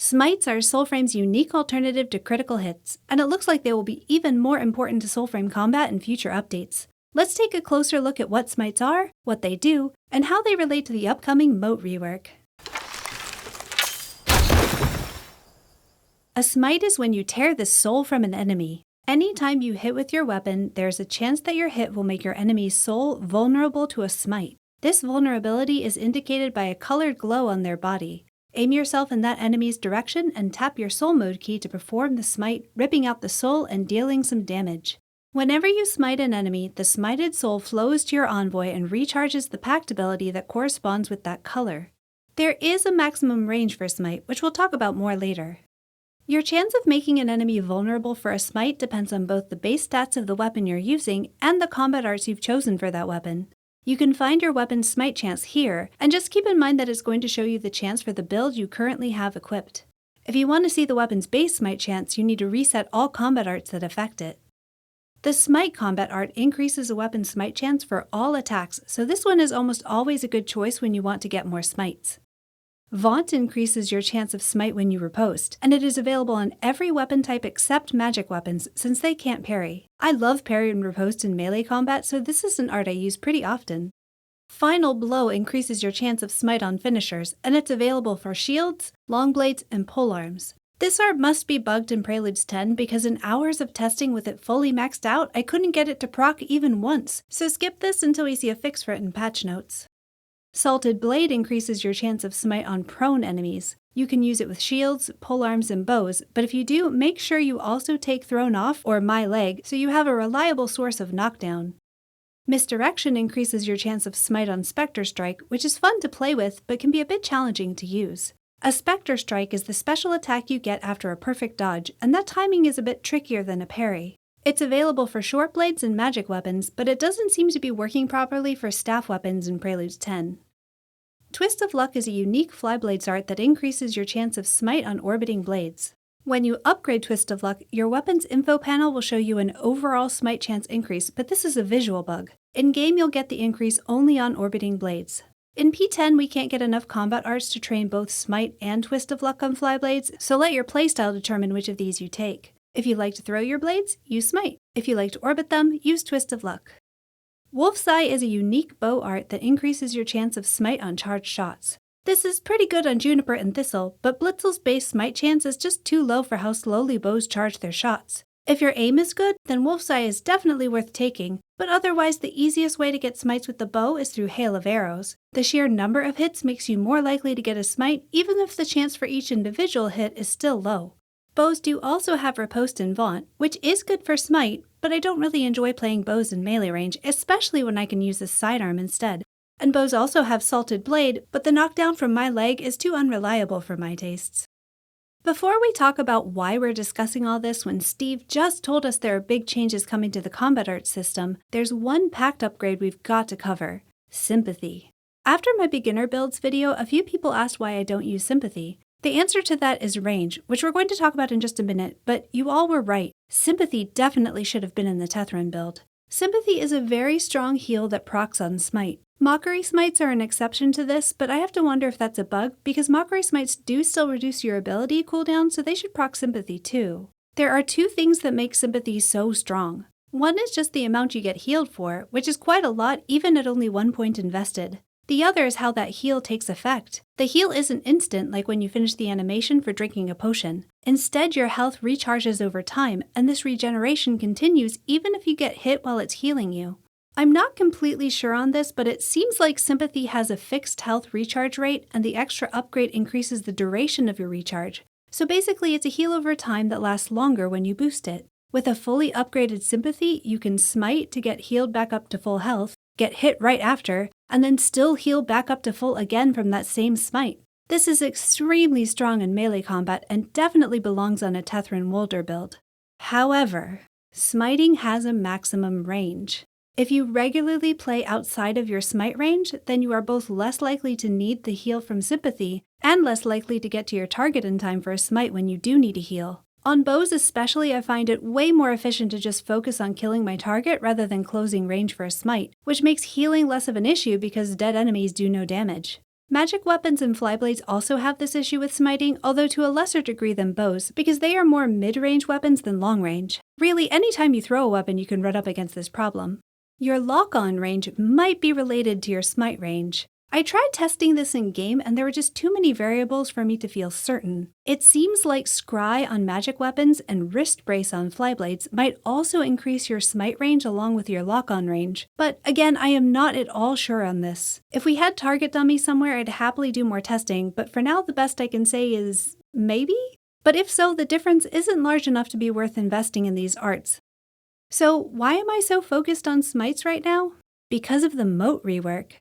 Smites are Soulframe's unique alternative to critical hits, and it looks like they will be even more important to Soulframe combat in future updates. Let's take a closer look at what smites are, what they do, and how they relate to the upcoming moat rework. A smite is when you tear the soul from an enemy. Anytime you hit with your weapon, there's a chance that your hit will make your enemy's soul vulnerable to a smite. This vulnerability is indicated by a colored glow on their body. Aim yourself in that enemy's direction and tap your soul mode key to perform the smite, ripping out the soul and dealing some damage. Whenever you smite an enemy, the smited soul flows to your envoy and recharges the pact ability that corresponds with that color. There is a maximum range for smite, which we'll talk about more later. Your chance of making an enemy vulnerable for a smite depends on both the base stats of the weapon you're using and the combat arts you've chosen for that weapon. You can find your weapon's smite chance here, and just keep in mind that it's going to show you the chance for the build you currently have equipped. If you want to see the weapon's base smite chance, you need to reset all combat arts that affect it. The Smite combat art increases a weapon's smite chance for all attacks, so this one is almost always a good choice when you want to get more smites. Vaunt increases your chance of smite when you riposte, and it is available on every weapon type except magic weapons since they can't parry. I love parry and riposte in melee combat, so this is an art I use pretty often. Final Blow increases your chance of smite on finishers, and it's available for shields, long blades, and polearms. This art must be bugged in Preludes 10 because in hours of testing with it fully maxed out, I couldn't get it to proc even once, so skip this until we see a fix for it in patch notes. Salted Blade increases your chance of smite on prone enemies. You can use it with shields, polearms, and bows, but if you do, make sure you also take Thrown Off or My Leg so you have a reliable source of knockdown. Misdirection increases your chance of smite on Spectre Strike, which is fun to play with but can be a bit challenging to use. A Spectre Strike is the special attack you get after a perfect dodge, and that timing is a bit trickier than a parry. It's available for short blades and magic weapons, but it doesn't seem to be working properly for staff weapons in Preludes 10. Twist of Luck is a unique Flyblades art that increases your chance of smite on orbiting blades. When you upgrade Twist of Luck, your weapon's info panel will show you an overall smite chance increase, but this is a visual bug. In-game you'll get the increase only on orbiting blades. In P10 we can't get enough combat arts to train both Smite and Twist of Luck on Flyblades, so let your playstyle determine which of these you take. If you like to throw your blades, use Smite. If you like to orbit them, use Twist of Luck. Wolf's Eye is a unique bow art that increases your chance of smite on charged shots. This is pretty good on Juniper and Thistle, but Blitzel's base smite chance is just too low for how slowly bows charge their shots. If your aim is good, then Wolf's Eye is definitely worth taking, but otherwise the easiest way to get smites with the bow is through Hail of Arrows. The sheer number of hits makes you more likely to get a smite, even if the chance for each individual hit is still low. Bows do also have Riposte and Vaunt, which is good for smite, but I don't really enjoy playing bows in melee range, especially when I can use a sidearm instead. And bows also have Salted Blade, but the knockdown from My Leg is too unreliable for my tastes. Before we talk about why we're discussing all this when Steve just told us there are big changes coming to the combat arts system, there's one pact upgrade we've got to cover: Sympathy. After my beginner builds video, a few people asked why I don't use Sympathy. The answer to that is range, which we're going to talk about in just a minute, but you all were right. Sympathy definitely should have been in the Tethran build. Sympathy is a very strong heal that procs on Smite. Mockery Smites are an exception to this, but I have to wonder if that's a bug, because Mockery Smites do still reduce your ability cooldown, so they should proc Sympathy too. There are two things that make Sympathy so strong. One is just the amount you get healed for, which is quite a lot even at only 1 point invested. The other is how that heal takes effect. The heal isn't instant like when you finish the animation for drinking a potion. Instead, your health recharges over time, and this regeneration continues even if you get hit while it's healing you. I'm not completely sure on this, but it seems like Sympathy has a fixed health recharge rate, and the extra upgrade increases the duration of your recharge. So basically, it's a heal over time that lasts longer when you boost it. With a fully upgraded Sympathy, you can smite to get healed back up to full health, get hit right after, and then still heal back up to full again from that same smite. This is extremely strong in melee combat and definitely belongs on a Tethran Wolder build. However, smiting has a maximum range. If you regularly play outside of your smite range, then you are both less likely to need the heal from Sympathy and less likely to get to your target in time for a smite when you do need a heal. On bows especially, I find it way more efficient to just focus on killing my target rather than closing range for a smite, which makes healing less of an issue because dead enemies do no damage. Magic weapons and flyblades also have this issue with smiting, although to a lesser degree than bows, because they are more mid-range weapons than long-range. Really, anytime you throw a weapon, you can run up against this problem. Your lock-on range might be related to your smite range. I tried testing this in-game, and there were just too many variables for me to feel certain. It seems like scry on magic weapons and wrist brace on flyblades might also increase your smite range along with your lock-on range, but again, I am not at all sure on this. If we had target dummies somewhere, I'd happily do more testing, but for now the best I can say is maybe? But if so, the difference isn't large enough to be worth investing in these arts. So why am I so focused on smites right now? Because of the moat rework.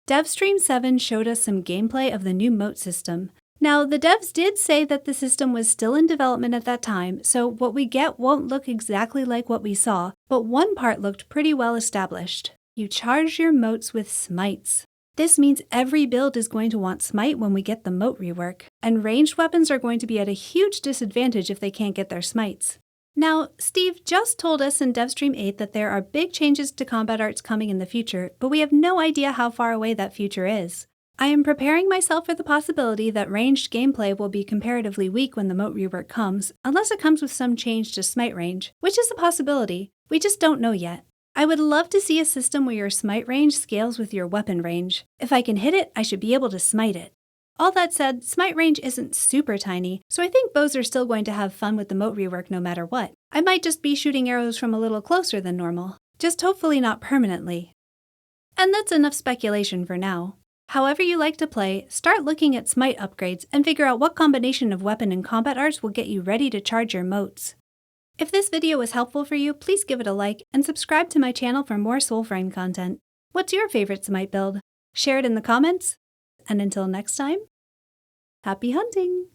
DevStream 7 showed us some gameplay of the new moat system. Now, the devs did say that the system was still in development at that time, so what we get won't look exactly like what we saw, but one part looked pretty well established. You charge your moats with smites. This means every build is going to want smite when we get the moat rework, and ranged weapons are going to be at a huge disadvantage if they can't get their smites. Now, Steve just told us in DevStream 8 that there are big changes to combat arts coming in the future, but we have no idea how far away that future is. I am preparing myself for the possibility that ranged gameplay will be comparatively weak when the moat rework comes, unless it comes with some change to smite range, which is a possibility. We just don't know yet. I would love to see a system where your smite range scales with your weapon range. If I can hit it, I should be able to smite it. All that said, smite range isn't super tiny, so I think bows are still going to have fun with the moat rework no matter what. I might just be shooting arrows from a little closer than normal, just hopefully not permanently. And that's enough speculation for now. However you like to play, start looking at smite upgrades and figure out what combination of weapon and combat arts will get you ready to charge your moats. If this video was helpful for you, please give it a like and subscribe to my channel for more Soulframe content. What's your favorite smite build? Share it in the comments. And until next time, happy hunting!